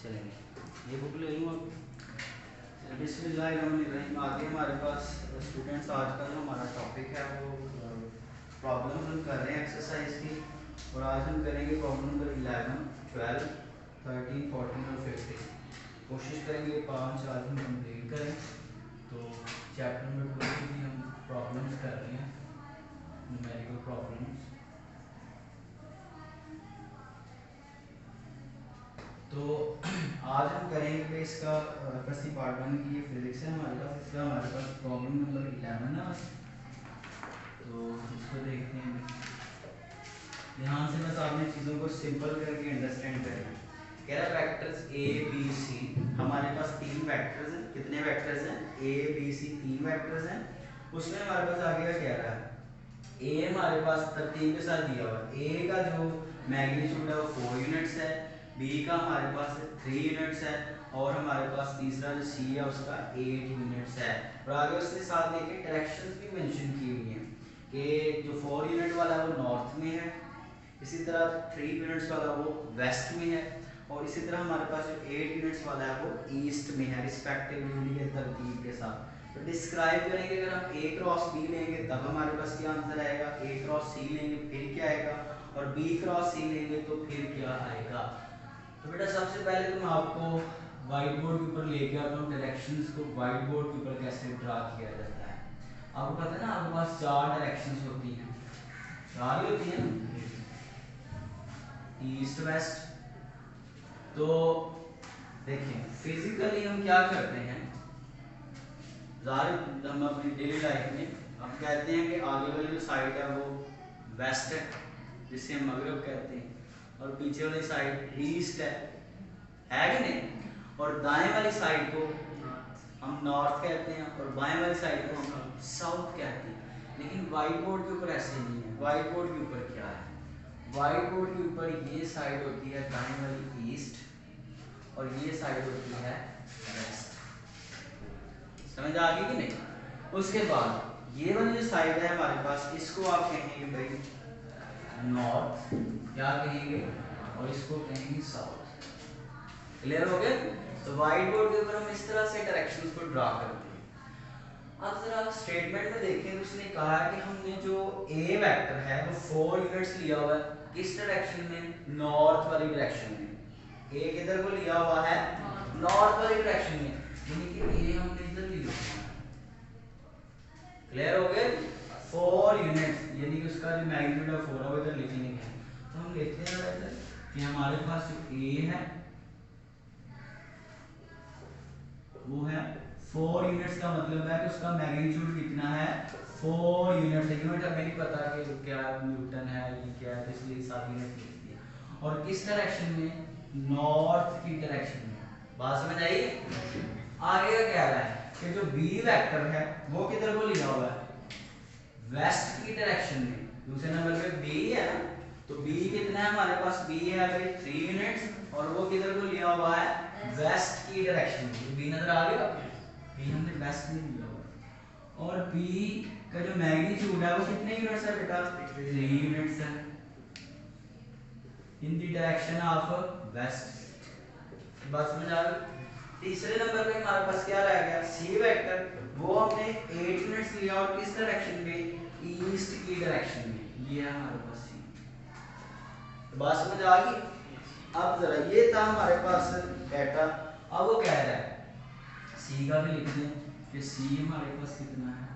चलेंगे। ये बुक ले लूँ अब। बिस्मिल्लाहिर्रहमानिर्रहीम। आगे हमारे पास स्टूडेंट्स आज का जो हमारा टॉपिक है वो प्रॉब्लम हम कर रहे हैं एक्सरसाइज की, और आज हम करेंगे प्रॉब्लम नंबर 11, 12, 13, 14 और 15। कोशिश करेंगे 5 आज हम कंप्लीट करें। तो चैप्टर नंबर 2 की हम प्रॉब्लम्स कर रहे हैं, न्यूमेरिकल प्रॉब्लम्स। तो आज हम करेंगे इसका फर्स्ट पार्ट 1 की ये फिजिक्स है हमारे पास। इसका हमारे पास प्रॉब्लम नंबर 11 है बस। तो इसको देखते हैं, ध्यान से बस आपने चीज़ों को सिंपल करके अंडरस्टैंड करना है। कह रहा है वेक्टर्स ए बी सी, हमारे पास 3 वेक्टर्स हैं। कितने वेक्टर्स हैं? ए बी सी 3 वेक्टर्स हैं। उसमें हमारे पास आगे का कह रहा है ए हमारे पास तरतीब के साथ दिया हुआ है। ए का जो मैग्नीट्यूड है वो 4 यूनिट्स है, बी का हमारे पास 3 यूनिट्स है, और हमारे पास तीसरा जो सी है उसका 8 यूनिट्स है। और आगे उसके साथ देखिए डायरेक्शंस भी मेंशन की हुई हैं कि जो 4 यूनिट वाला है वो नॉर्थ में है, इसी तरह 3 यूनिट्स वाला वो वेस्ट में है, और इसी तरह हमारे पास जो 8 यूनिट्स वाला है वो ईस्ट में है, रिस्पेक्टिवली के तरतीब के साथ। तो डिस्क्राइब करेंगे, अगर हम ए क्रॉस बी लेंगे तब हमारे पास क्या आंसर आएगा, ए क्रॉस सी लेंगे फिर क्या आएगा, और बी क्रॉस सी लेंगे तो फिर क्या आएगा। तो बेटा सबसे पहले तो मैं आपको व्हाइट बोर्ड के ऊपर लेके आता हूँ डायरेक्शंस को, व्हाइट बोर्ड के ऊपर कैसे ड्रा किया जाता है। आपको पता है ना, आपके पास 4 डायरेक्शंस होती हैं, 4 ही होती हैं ना, ईस्ट वेस्ट। तो देखिए फिजिकली हम क्या करते हैं, ज़ाहिर हम अपनी डेली लाइफ में हम कहते हैं कि आगे वाली जो साइड है वो वेस्ट है, जिसे हम मगरब कहते हैं, और पीछे वाली साइड ईस्ट है कि नहीं, और दाएं वाली साइड को हम नॉर्थ कहते हैं, और बाएं वाली साइड को हम साउथ कहते हैं। लेकिन वाइट बोर्ड के ऊपर ऐसे नहीं है। वाइट बोर्ड के ऊपर क्या है, वाइट बोर्ड के ऊपर ये साइड होती है दाएं वाली ईस्ट, और ये साइड होती है वेस्ट। समझ आ गई कि नहीं। उसके बाद ये वाली जो साइड है हमारे पास, इसको आप कहेंगे भाई नॉर्थ, क्या कहेंगे, और इसको कहेंगे साउथ। क्लियर हो गया। तो व्हाइट बोर्ड के ऊपर हम इस तरह से डायरेक्शंस को ड्रा करते हैं। अब जरा स्टेटमेंट में देखें तो उसने कहा है कि हमने जो ए वेक्टर है वो 4 यूनिट्स लिया हुआ है, किस डायरेक्शन में, नॉर्थ वाली डायरेक्शन में। ए किधर को लिया हुआ है, नॉर्थ वाली डायरेक्शन में, यानी कि ए हमने इधर लिया हुआ है। क्लियर हो गया। 4 यूनिट्स यानी कि उसका जो मैग्नीट्यूड है 4 है, इधर लिखेंगे है। तो हम लिखते हैं इधर कि हमारे पास जो ए है वो है 4 यूनिट्स, का मतलब है कि उसका मैग्नीट्यूड कितना है, 4 यूनिट। यूनिट हमें नहीं पता कि क्या न्यूटन है ये क्या है, तो इसलिए 7 यूनिट लिख दिया। और किस डायरेक्शन में, नॉर्थ की डायरेक्शन में। बात समझ आई। आगे का क्या रहा है कि जो बी वेक्टर है वो किधर को लिया हुआ है, वेस्ट की डायरेक्शन में। दूसरे नंबर पे बी है ना, तो बी कितना है हमारे पास, बी है भाई 3 यूनिट्स, और वो किधर को लिया हुआ है, वेस्ट की डायरेक्शन में। बी नजर आ गया, बी हमने वेस्ट में लिया हुआ, और बी का जो मैग्नीट्यूड है वो कितने यूनिट्स है बेटा, 3 यूनिट्स है, in the direction of west. बात समझ आ गई। तीसरे नंबर पे हमारे पास क्या रह गया, सी वेक्टर, वो हमने 8 यूनिट्स लिया, और किस डायरेक्शन में, ईस्ट की डायरेक्शन में। ये है हमारे पास सी। तो बात समझ आ गई। अब जरा ये था हमारे पास डेटा। अब वो कह रहा है सी का भी लिख दें कि सी हमारे पास कितना है,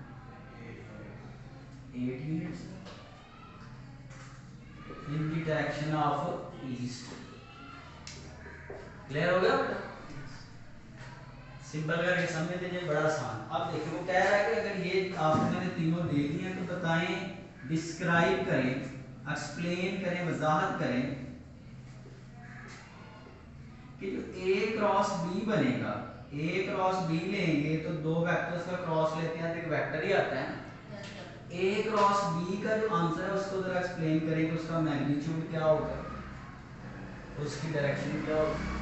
8 units in the direction of east. Clear हो गया बेटा। सिंपल करके समझ लीजिए, बड़ा आसान। अब देखिए वो कह रहा है कि अगर ये आपने तीनों दे दी हैं तो बताएं, डिस्क्राइब करें, एक्सप्लेन करें, वजाहत करें कि जो ए क्रॉस बी बनेगा, ए क्रॉस बी लेंगे तो दो वेक्टर्स का क्रॉस लेते हैं तो एक वेक्टर ही आता है। ए क्रॉस बी का जो आंसर है उसको जरा एक्सप्लेन करें कि उसका मैग्नीट्यूड क्या होगा, उसकी डायरेक्शन क्या होगी।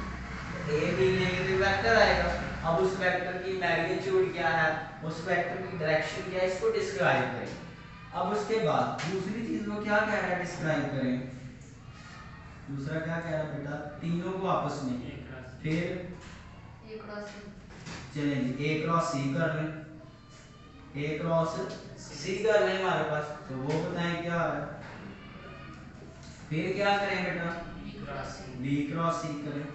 ए बी लेंगे तो वेक्टर आएगा। अब उस वेक्टर की मैग्नीट्यूड क्या है, उस वेक्टर की डायरेक्शन क्या है, इसको डिस्क्राइब करें। अब उसके बाद दूसरी चीज वो क्या कह रहा है, डिस्क्राइब करें। दूसरा क्या कह रहा है बेटा, तीनों को आपस में फिर चलें जी ए क्रॉस सी कर लें, ए क्रॉस सी कर लें हमारे पास, तो वो बताएं क्या है। फिर क्या करें बेटा, बी क्रॉस सी करें,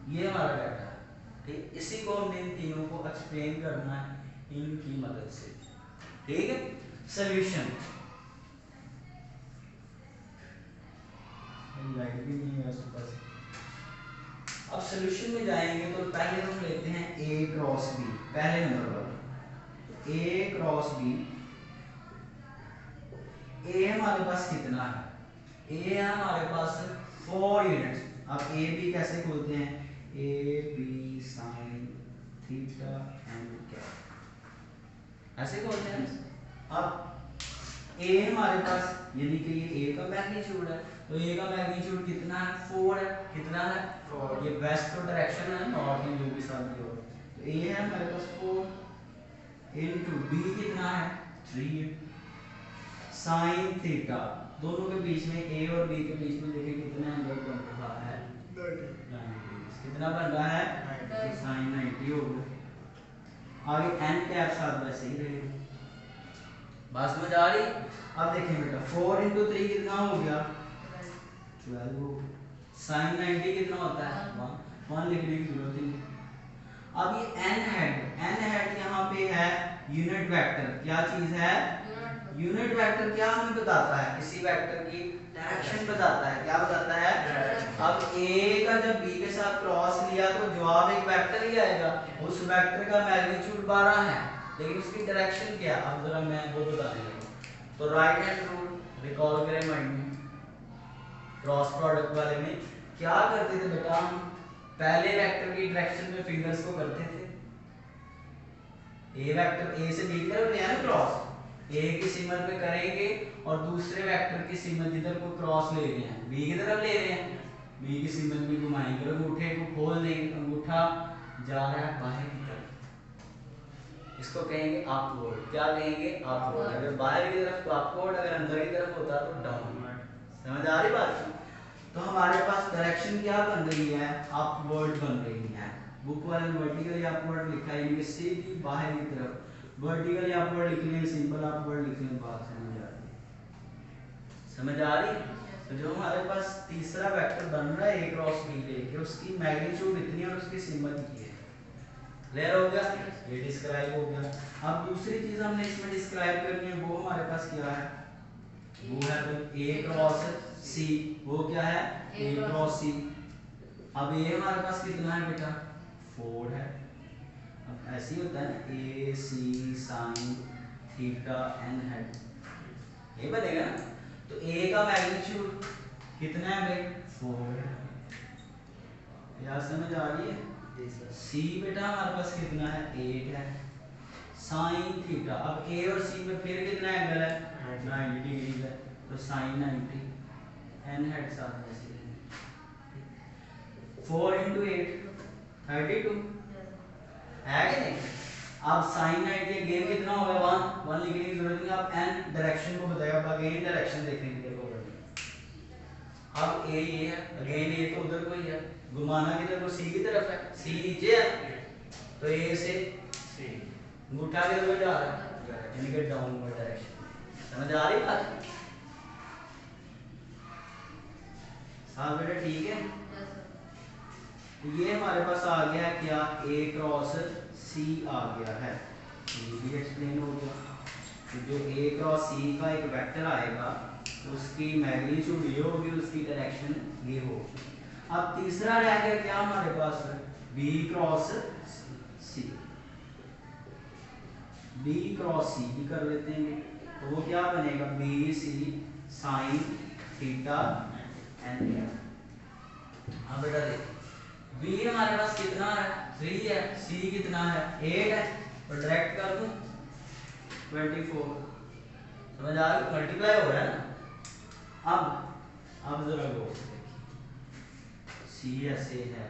ये हमारा डाटा है। ठीक, इसी को हमने इन तीनों को एक्सप्लेन करना है इनकी मदद से। ठीक है, सॉल्यूशन लाइट भी नहीं है उसके पास। अब सॉल्यूशन में जाएंगे तो पहले हम लेते हैं ए क्रॉस बी, पहले नंबर पर ए क्रॉस बी। ए हमारे पास कितना है, ए है हमारे पास 4 यूनिट्स। अब ए बी कैसे खोलते हैं, A B sine theta and क्या, ऐसे खोलते हैं। अब ए हमारे पास यानी कि ये ए का मैग्नीट्यूड है, तो ए का मैग्नीट्यूड कितना है, 4 है। कितना है 4, ये वेस्ट तो डायरेक्शन है, नॉर्थ इन जो भी साथ भी हो, तो ए है हमारे पास 4 इनटू बी कितना है 3 है। साइन थीटा, दोनों के बीच में ए और बी के बीच में देखिए कितना एंगल बन रहा है 90। कितना बन रहा है, तो साइन 90 हो गया। आगे एन कैप साथ वैसे ही रहेगा। बात समझ आ रही। अब देखें बेटा 4 इंटू 3 कितना हो गया 12 हो गया। साइन 90 कितना होता है 1 लिखने की जरूरत ही नहीं। अब ये एन हेड यहाँ पे है यूनिट वेक्टर, क्या चीज है, यूनिट वेक्टर। क्या हमें बताता है, किसी वेक्टर की डायरेक्शन बताता है, क्या बताता है। अब ए का जब बी के साथ क्रॉस लिया तो जवाब एक वेक्टर ही आएगा। उस वेक्टर का मैग्नीट्यूड 12 है, लेकिन उसकी डायरेक्शन क्या, अब जरा मैं वो बताने लगा। तो राइट हैंड रूल रिकॉल करें माइंड में, क्रॉस प्रोडक्ट वाले में क्या करते थे बेटा, हम पहले वेक्टर की डायरेक्शन में फिंगर्स को करते थे। ए वेक्टर ए से बी की तरफ ले आना क्रॉस, ए की सीमत पे करेंगे और दूसरे वेक्टर की सीमत जिधर को क्रॉस ले रहे हैं बी की तरफ ले रहे हैं, बी की सीमत में घुमाएंगे, अंगूठे को खोल देंगे, अंगूठा जा रहा है बाहर की तरफ, इसको कहेंगे अपवर्ड। क्या कहेंगे, अपवर्ड। अगर बाहर की तरफ तो अपवर्ड, अगर अंदर की तरफ होता तो डाउनवर्ड। समझ आ रही बात। तो हमारे पास डायरेक्शन क्या बन रही है, अपवर्ड बन रही है। बुक वाले ने वर्टिकली अपवर्ड लिखा है, यानी सीधी बाहर की तरफ। वर्टिकली अपवर्ड लिख लें, सिंपल अपवर्ड लिख लें, बात समझ आ रही है। समझ आ रही है। तो जो हमारे पास तीसरा वेक्टर बन रहा है ए क्रॉस बी लेके, उसकी मैग्नीट्यूड इतनी है और उसकी सीमत ये है। क्लियर हो गया, ये डिस्क्राइब हो गया। अब दूसरी चीज हमने इसमें डिस्क्राइब करनी है, वो हमारे पास क्या है, वो है ए क्रॉस सी। वो क्या है, ए क्रॉस सी। अब ये हमारे पास कितना है बेटा 4 है। अब ऐसे ही होता है ना, ए सी साइन थीटा एन हेड, ये बनेगा ना। तो ए का मैग्नीट्यूड कितना है भाई 4 है। यार समझ आ रही है। सी बेटा हमारे पास कितना है 8 है। साइन थीटा, अब ए और सी में फिर कितना एंगल है 90 डिग्री है, तो साइन 90 एन हेड साथ ऐसे 4 इंटू 8 32 है कि नहीं। अब साइन 90 अगेन कितना होगा 1 लिखने की जरूरत नहीं, अब एन डायरेक्शन को बताएगा, अब अगेन डायरेक्शन देखने की जरूरत है। अब ए ये है, अगेन ए तो उधर को ही है, घुमाना किधर को सी की तरफ है, सी नीचे है, तो ए से सी अंगूठा किधर को जा रहा है, यानी कि डाउनवर्ड डायरेक्शन। समझ आ रही बात। हाँ बेटा ठीक है। तो ये हमारे पास आ गया क्या, ए क्रॉस सी आ गया है, ये भी एक्सप्लेन हो गया। तो जो ए क्रॉस सी का एक वेक्टर आएगा, उसकी मैग्नीट्यूड ये होगी, उसकी डायरेक्शन ये होगी। अब तीसरा रह गया क्या हमारे पास, B cross C. B cross C भी कर लेते हैं, तो वो क्या बनेगा, B C sine theta n. हाँ बेटा देखिए, बी हमारे पास कितना है 3 है, सी कितना है 8 है, तो डायरेक्ट कर दूं 24। समझ आ गई, मल्टीप्लाई हो रहा है ना। अब जरा गौर से देखिए, सी ऐसे है,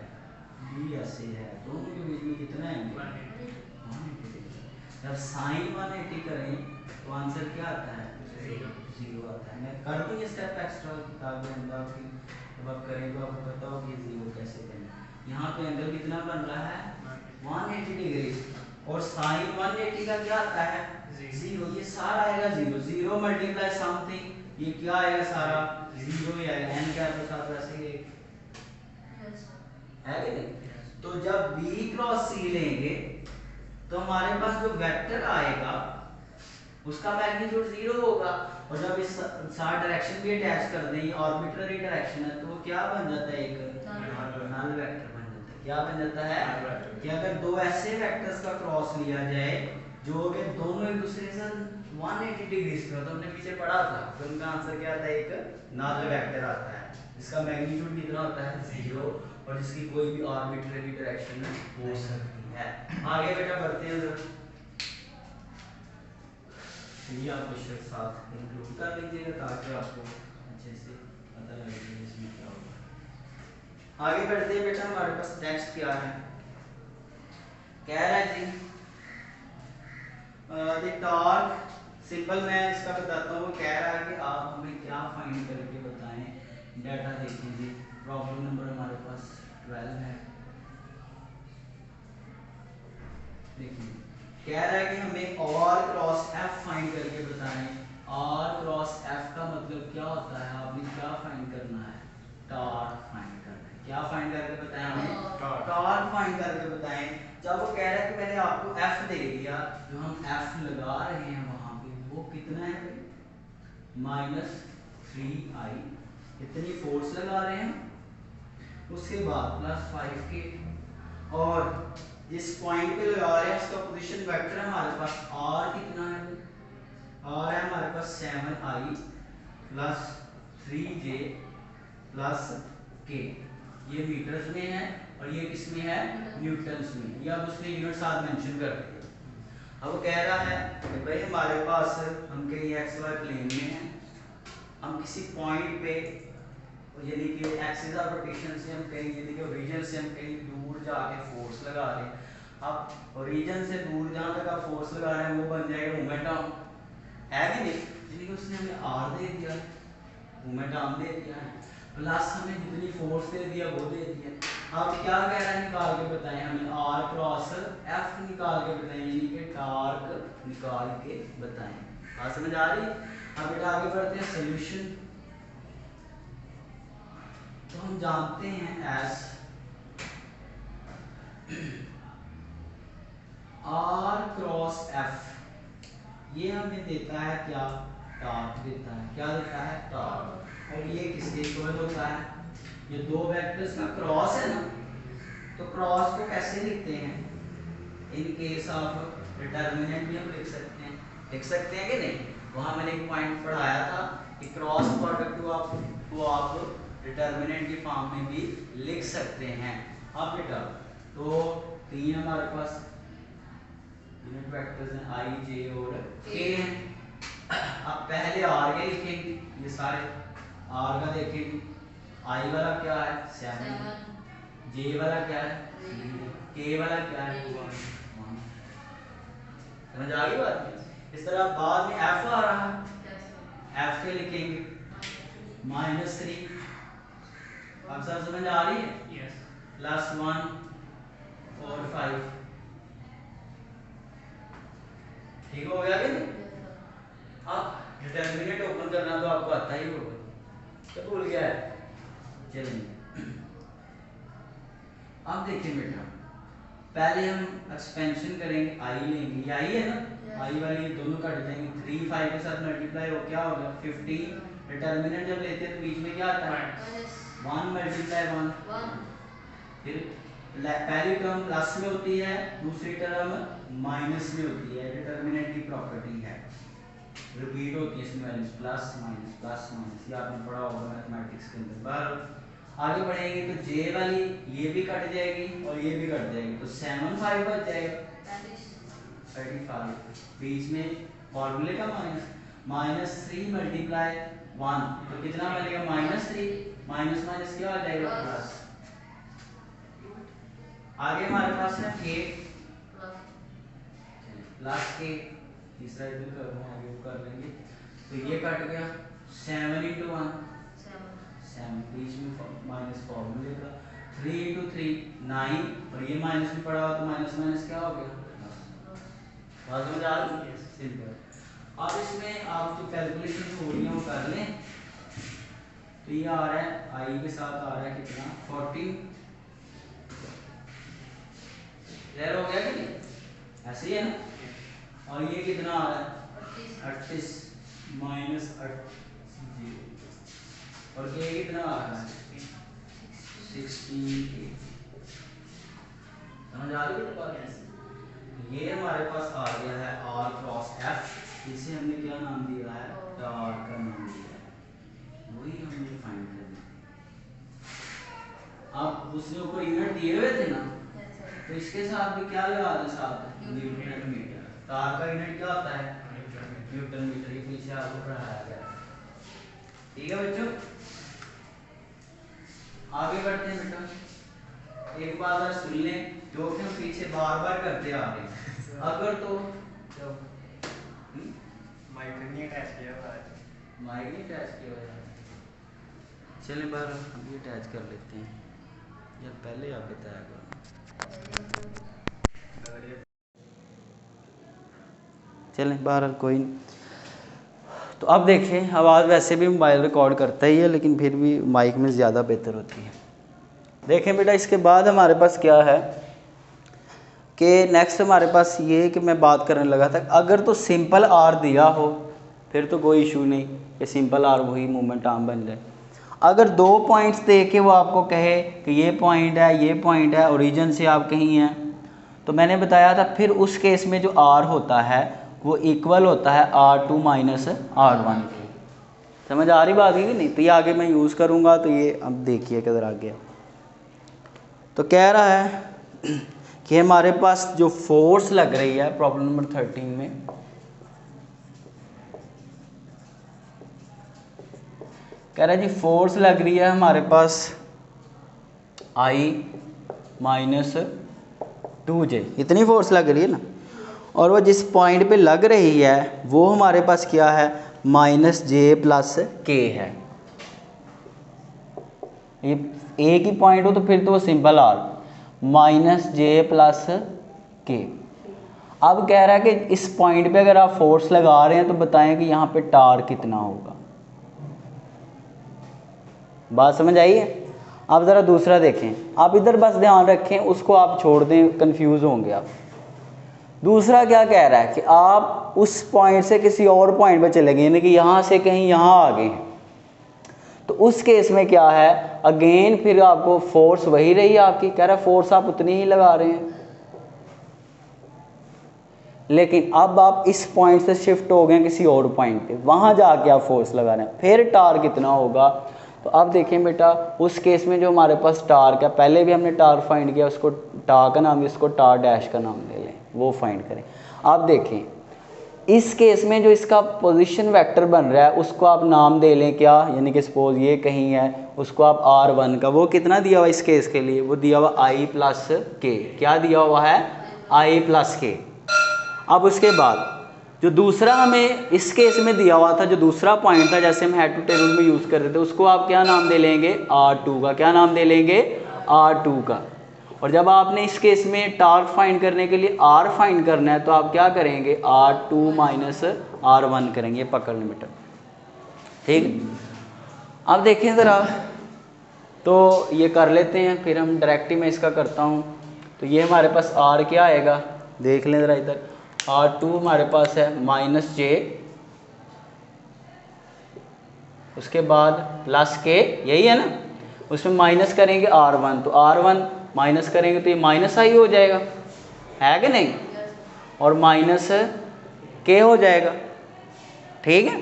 बी ऐसे है, दोनों के बीच में कितना एंगल 180। जब साइन 180 करें तो आंसर क्या आता है 0 आता है। मैं कर दूँ ये स्टेप एक्स्ट्रा किताब के अंदर आपकी, जब आप करें तो आपको पता हो कि जीरो कैसे करना। यहाँ पे एंगल कितना बन रहा है 180 डिग्री, और साइन 180 का क्या आता है जीरो, ये सारा आएगा जीरो, जीरो मल्टीप्लाई समथिंग, ये क्या आएगा सारा जीरो ही आएगा, एन क्या है साथ वैसे ही है कि नहीं। तो जब बी क्रॉस सी लेंगे तो हमारे पास जो वेक्टर आएगा उसका मैग्नीट्यूड जीरो होगा, और जब इस साथ डायरेक्शन भी अटैच कर दें, आर्बिट्ररी डायरेक्शन है, तो वो क्या बन जाता है एक नल वेक्टर बन जाता है। क्या बन जाता है कि अगर दो ऐसे वेक्टर्स का क्रॉस लिया जाए जो कि दोनों एक दूसरे से 180 डिग्री पे, तो हमने पीछे पढ़ा था, तो उनका आंसर क्या आता है एक नल वेक्टर आता है, जिसका मैग्नीट्यूड कितना होता है जीरो, और जिसकी कोई भी आर्बिट्ररी डायरेक्शन हो सकती है। आगे बेटा बढ़ते हैं जरा, ये आप बेशक साथ इंक्लूड कर लीजिएगा ताकि आपको अच्छे से पता लगे कि इसमें क्या होगा। आगे बढ़ते हैं बेटा, हमारे पास नेक्स्ट क्या है, कह रहा है जी द टॉर्क सिंपल, मैं इसका बताता हूँ। कह रहा है कि आप हमें क्या फाइंड करके बताएं, डाटा देखें जी। प्रॉब्लम नंबर हमारे पास 12 है, देखिए कह रहा है कि हमें R क्रॉस F फाइंड करके बताएं। R क्रॉस F का मतलब क्या होता है, आपने क्या फाइंड करना है, टॉर्क फाइंड करना है। क्या फाइंड करके बताएं हमें, टॉर्क फाइंड करके बताएं। जब वो कह रहा है कि मैंने आपको F दे दिया, जो हम F लगा रहे हैं वहां पे वो कितना है भाई -3i, इतनी फोर्स लगा रहे हैं, उसके बाद +5k, और जिस पॉइंट पे लगा रहे हैं उसका पोजीशन वेक्टर है हमारे पास r कितना है, r है हमारे पास 7i plus 3j plus k, ये मीटर्स में है और ये किस में है न्यूटन्स में, ये अब उसने यूनिट साथ मेंशन कर दिया। अब वो कह रहा है कि भाई हमारे पास हम कहीं एक्स वाई प्लेन में हैं, हम किसी पॉइंट पे यानी कि एक्सिस ऑफ रोटेशन से हम कहीं यानी कि ओरिजिन से हम कहीं दूर जाके फोर्स लगा रहे हैं। अब ओरिजिन से दूर जहाँ तक आप फोर्स लगा रहे हैं वो बन जाएगा मोमेंट आर्म, है कि नहीं, यानी कि उसने हमें आर दे दिया, मोमेंट आर्म दे दिया है, प्लस हमें जितनी फोर्स दे दिया वो दे दिया। अब क्या कह रहा है, निकाल के बताएं हमें आर क्रॉस एफ निकाल के बताएं, यानी कि टॉर्क निकाल के बताएं। बात समझ आ रही है। अब बेटा आगे बढ़ते हैं सोल्यूशन। तो हम जानते हैं एस आर क्रॉस एफ, ये हमें देता है क्या, टॉर्क देता है, क्या देता है टॉर्क, और ये किसके इक्वल होता है, ये दो वेक्टर्स का क्रॉस है ना, तो क्रॉस को कैसे लिखते हैं, इन केस ऑफ डिटर्मिनेंट भी हम लिख सकते हैं कि नहीं। वहां मैंने एक पॉइंट पढ़ाया था कि क्रॉस प्रोडक्ट को आप डिटर्मिनेंट की फॉर्म में भी लिख सकते हैं। अब बेटा तो तीन हमारे पास यूनिट वेक्टर्स हैं आई जे और के हैं। अब पहले आर के लिखेंगे, ये सारे आर का देखेंगे, आई वाला क्या है 7, जे वाला क्या है 3, के वाला क्या है 1। समझ आ गई बात। इस तरह बाद में एफ आ रहा है, एफ के लिखेंगे -3, अब सब समझ आ रही है, यस, +1 और 5, ठीक हो गया कि नहीं। अब डिटर्मिनेंट ओपन करना तो आपको आता ही होगा, तो भूल गया है, चलिए अब देखिए बेटा, पहले हम एक्सपेंशन करेंगे, आई लेंगे, ये आई है ना, आई वाली दोनों कट जाएंगे, 3 5 के साथ मल्टीप्लाई हो क्या होगा 15, डिटर्मिनेंट जब लेते हैं तो बीच में क्या आता है 1 × 1, फिर पहली टर्म प्लस में होती है, दूसरी टर्म माइनस में होती है, डिटर्मिनेंट की प्रॉपर्टी है, रिपीट होती है इसमें वैल्यूज प्लस माइनस, ये आपने पढ़ा होगा मैथमेटिक्स के अंदर। बार आगे बढ़ेंगे तो जे वाली ये भी कट जाएगी और ये भी कट जाएगी, तो 7 5 बच जाएगा 35, बीच में फॉर्मूले का -3 × 1, तो कितना बनेगा -3, माइनस माइनस क्या हो जाएगा प्लस। आगे हमारे पास है के प्लस के, तीसरा इधर कर आगे वो कर लेंगे, तो ये कट गया, 7 इंटू 1 7, बीच में माइनस फॉर्मूले का, 3 इंटू 3 9, और ये माइनस में पड़ा हुआ तो माइनस माइनस क्या हो गया 10। बात समझ आ रही है? सिंपल। अब इसमें आप जो कैलकुलेशन हो रही है वो कर लें। तो ये आ रहा है आई के साथ आ रहा है कितना 14, क्लियर हो गया कि नहीं? ऐसे ही है ना। और ये कितना आ रहा है 38 माइनस 8 और के कितना आ रहा है 16। समझ आ रही है बात? ये हमारे पास आ गया है आर क्रॉस एफ, इसे हमने क्या नाम दिया है टार का नाम दिया है, वही हमने फाइंड करना। आप उसके ऊपर यूनिट दिए हुए थे ना, तो इसके साथ भी क्या लगा दें साथ न्यूटन मीटर। तार का यूनिट क्या होता है न्यूटन मीटर, ये पीछे आपको पढ़ाया गया। ठीक है बच्चों, आगे बढ़ते हैं बेटा। एक बात और सुन लें जो कि हम पीछे बार बार करते आ रहे हैं। अगर तो माइक नहीं अटैच किया हुआ है, माइक नहीं अटैच किया हुआ है, चलें बार अभी अटैच कर लेते हैं या पहले आप बताया करो। चलें बहरहाल कोई नहीं। तो अब देखें, आवाज़ वैसे भी मोबाइल रिकॉर्ड करता ही है, लेकिन फिर भी माइक में ज़्यादा बेहतर होती है। देखें बेटा, इसके बाद हमारे पास क्या है कि नेक्स्ट हमारे पास ये कि मैं बात करने लगा था, अगर तो सिंपल आर दिया हो फिर तो कोई इशू नहीं कि सिंपल आर वही मूवमेंट आर्म बन जाए। अगर दो पॉइंट्स दे के वो आपको कहे कि ये पॉइंट है ये पॉइंट है, ओरिजिन से आप कहीं हैं, तो मैंने बताया था फिर उस केस में जो आर होता है वो इक्वल होता है R2 माइनस R1 के। समझ आ रही बात है कि नहीं? तो ये आगे मैं यूज़ करूँगा, तो ये अब देखिए किधर आ गया। तो कह रहा है कि हमारे पास जो फोर्स लग रही है प्रॉब्लम नंबर 13 में, कह रहा है जी फोर्स लग रही है हमारे पास I माइनस 2J, इतनी फोर्स लग रही है ना, और वो जिस पॉइंट पे लग रही है वो हमारे पास क्या है -J प्लस K है। ये एक ही पॉइंट हो तो फिर तो वो simple r -J plus K। अब कह रहा है कि इस पॉइंट पे अगर आप फोर्स लगा रहे हैं तो बताएं कि यहाँ पे टार कितना होगा। बात समझ आई है? अब ज़रा दूसरा देखें, आप इधर बस ध्यान रखें, उसको आप छोड़ दें, कंफ्यूज होंगे आप। दूसरा क्या कह रहा है कि आप उस पॉइंट से किसी और पॉइंट पे चले गए, यानी कि यहाँ से कहीं यहाँ आ गए हैं, तो उस केस में क्या है अगेन फिर आपको फोर्स वही रही आपकी, कह रहा है फोर्स आप उतनी ही लगा रहे हैं, लेकिन अब आप इस पॉइंट से शिफ्ट हो गए किसी और पॉइंट पे, वहाँ जाके आप फोर्स लगा रहे हैं, फिर टार कितना होगा। तो अब देखें बेटा, उस केस में जो हमारे पास टार का पहले भी हमने टार फाइंड किया, उसको टार का नाम, इसको टार डैश का नाम ले लें, वो फाइंड करें। आप देखें इस केस में जो इसका पोजीशन वेक्टर बन रहा है उसको आप नाम दे लें क्या, यानी कि सपोज ये कहीं है, उसको आप R1 का, वो कितना दिया हुआ इस केस के लिए, वो दिया हुआ I प्लस K, क्या दिया हुआ है I प्लस K। अब उसके बाद जो दूसरा हमें इस केस में दिया हुआ था, जो दूसरा पॉइंट था, जैसे हम हेड टू टेबल में यूज़ कर रहे थे, उसको आप क्या नाम दे लेंगे R2 का, क्या नाम दे लेंगे R2 का। और जब आपने इस केस में टार्क फाइंड करने के लिए R फाइंड करना है तो आप क्या करेंगे R2 माइनस R1 करेंगे, पकड़ लें बेटा, ठीक। अब देखें ज़रा, तो ये कर लेते हैं, फिर हम डायरेक्ट ही मैं इसका करता हूँ। तो ये हमारे पास R क्या आएगा, देख लें ज़रा इधर, R2 हमारे पास है -J, उसके बाद प्लस K, यही है ना, उसमें माइनस करेंगे R1, तो R1 माइनस करेंगे तो ये माइनस आई हो जाएगा, है कि नहीं, और माइनस K हो जाएगा, ठीक है।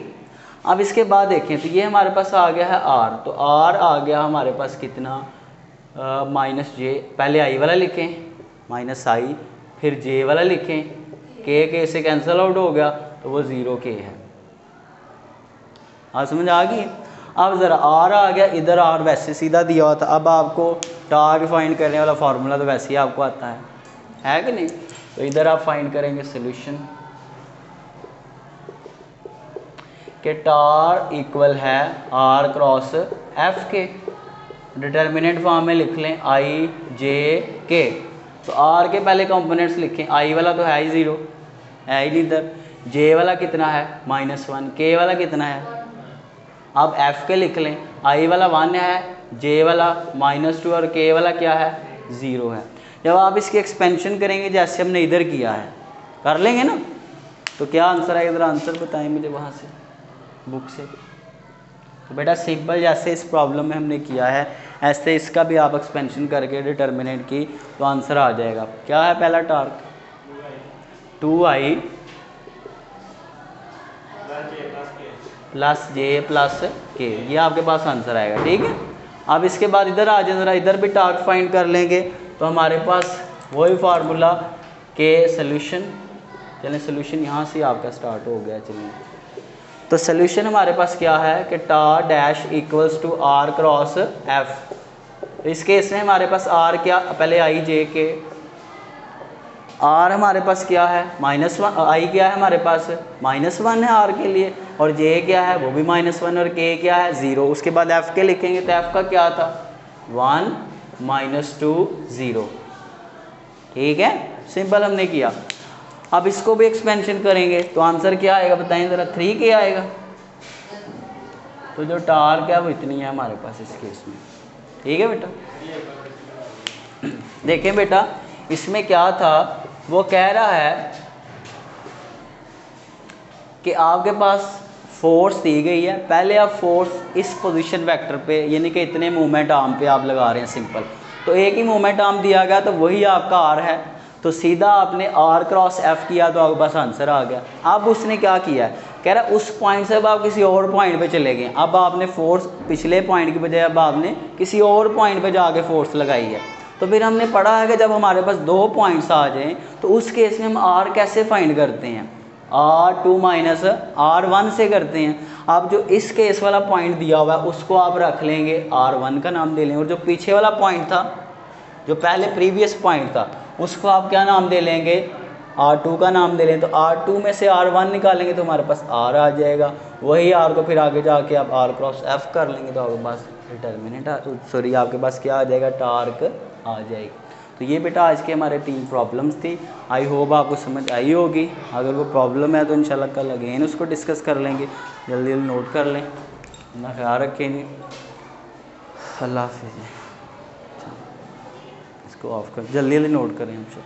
अब इसके बाद देखें तो ये हमारे पास आ गया है R, तो R आ गया हमारे पास कितना -J, पहले I वाला लिखें -I, फिर J वाला लिखें, K से कैंसिल आउट हो गया तो वो 0K है। आप समझ आ गई? अब ज़रा R आ गया, इधर R वैसे सीधा दिया हुआ था, अब आपको टार्क फाइंड करने वाला फार्मूला तो वैसे ही आपको आता है कि नहीं? तो इधर आप फाइंड करेंगे सोल्यूशन, कि टार इक्वल है आर क्रॉस एफ के। डिटर्मिनेंट फॉर्म में लिख लें आई जे के। तो आर के पहले कंपोनेंट्स लिखें, आई वाला तो है ही 0, है ही नहीं इधर। जे वाला कितना है -1, के वाला कितना है। अब एफ के लिख लें, आई वाला 1 है, जे वाला -2 और के वाला क्या है 0 है। जब आप इसकी एक्सपेंशन करेंगे जैसे हमने इधर किया है, कर लेंगे ना, तो क्या आंसर आएगा, इधर आंसर बताएं मुझे वहाँ से बुक से। तो बेटा सिंपल जैसे इस प्रॉब्लम में हमने किया है ऐसे इसका भी आप एक्सपेंशन करके डिटर्मिनेंट की तो आंसर आ जाएगा। क्या है पहला टार्क 2i प्लस जे प्लस के, ये आपके पास आंसर आएगा। ठीक है, अब इसके बाद इधर आ जाए, ज़रा इधर भी टार्क फाइंड कर लेंगे। तो हमारे पास वही फार्मूला के सोल्यूशन, चलें सोल्यूशन यहाँ से आपका स्टार्ट हो गया। चलिए तो सोल्यूशन हमारे पास क्या है कि टार dash equals to R cross F. तो इस केस में हमारे पास आर क्या, पहले आई जे के, आर हमारे पास क्या है -1, आई क्या है हमारे पास -1 है आर के लिए, और जे क्या है वो भी -1 और के क्या है 0। उसके बाद एफ के लिखेंगे तो एफ का क्या था 1 -2 0। ठीक है, सिंपल हमने किया। अब इसको भी एक्सपेंशन करेंगे तो आंसर क्या आएगा बताएं ज़रा, 3 के आएगा। तो जो टार्क है वो इतनी है हमारे पास इस केस में। ठीक है बेटा, देखें बेटा इसमें क्या था, वो कह रहा है कि आपके पास फोर्स दी गई है, पहले आप फोर्स इस पोजीशन वेक्टर पे यानी कि इतने मूवमेंट आर्म पे आप लगा रहे हैं सिंपल, तो एक ही मूवमेंट आर्म दिया गया तो वही आपका आर है, तो सीधा आपने आर क्रॉस एफ किया तो आपके पास आंसर आ गया। अब उसने क्या किया है, कह रहा है उस पॉइंट से अब आप किसी और पॉइंट पे चले गए, अब आपने फोर्स पिछले पॉइंट की बजाय अब आपने किसी और पॉइंट पे जाके फोर्स लगाई है। तो फिर हमने पढ़ा है कि जब हमारे पास 2 पॉइंट्स आ जाएं तो उस केस में हम आर कैसे फाइंड करते हैं, R2 माइनस R1 से करते हैं। अब जो इस केस वाला पॉइंट दिया हुआ है उसको आप रख लेंगे R1 का नाम दे लेंगे, और जो पीछे वाला पॉइंट था जो पहले प्रीवियस पॉइंट था उसको आप क्या नाम दे लेंगे R2 का नाम दे लें। तो R2 में से R1 निकालेंगे तो हमारे पास R आ जाएगा, वही R को फिर आगे जाके आप R क्रॉस F कर लेंगे तो आपके पास डिटर्मिनेंट सॉरी आपके पास क्या आ जाएगा टार्क आ जाएगी। तो ये बेटा आज के हमारे 3 प्रॉब्लम्स थी। आई होप आपको समझ आई होगी। अगर वो प्रॉब्लम है तो इंशाल्लाह कल अगेन उसको डिस्कस कर लेंगे। जल्दी जल्दी नोट कर लें, अपना ख्याल रखेंगे। अल्लाह हाफिज़। इसको ऑफ कर, जल्दी जल्दी नोट करें हमसे।